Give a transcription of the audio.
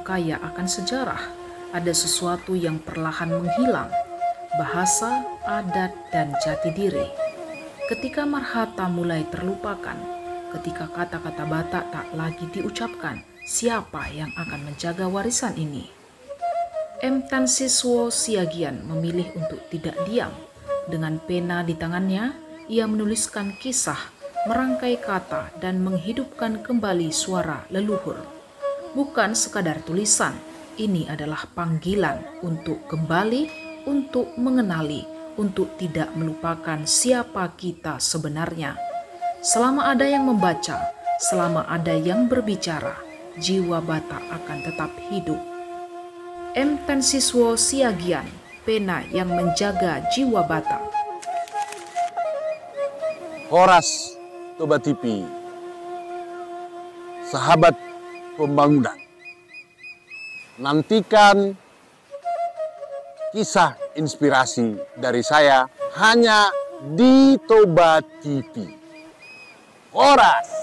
kaya akan sejarah, ada sesuatu yang perlahan menghilang, bahasa, adat, dan jati diri. Ketika marhata mulai terlupakan, ketika kata-kata Batak tak lagi diucapkan, siapa yang akan menjaga warisan ini? M. Tan Siswo Siagian memilih untuk tidak diam. Dengan pena di tangannya, ia menuliskan kisah, merangkai kata, dan menghidupkan kembali suara leluhur. Bukan sekadar tulisan, ini adalah panggilan untuk kembali, untuk mengenali, untuk tidak melupakan siapa kita sebenarnya. Selama ada yang membaca, selama ada yang berbicara, jiwa Batak akan tetap hidup. M. Tan Siswo Siagian, pena yang menjaga jiwa Batak. Horas Toba TV, sahabat pembangunan. Nantikan kisah inspirasi dari saya hanya di Toba TV. Horas!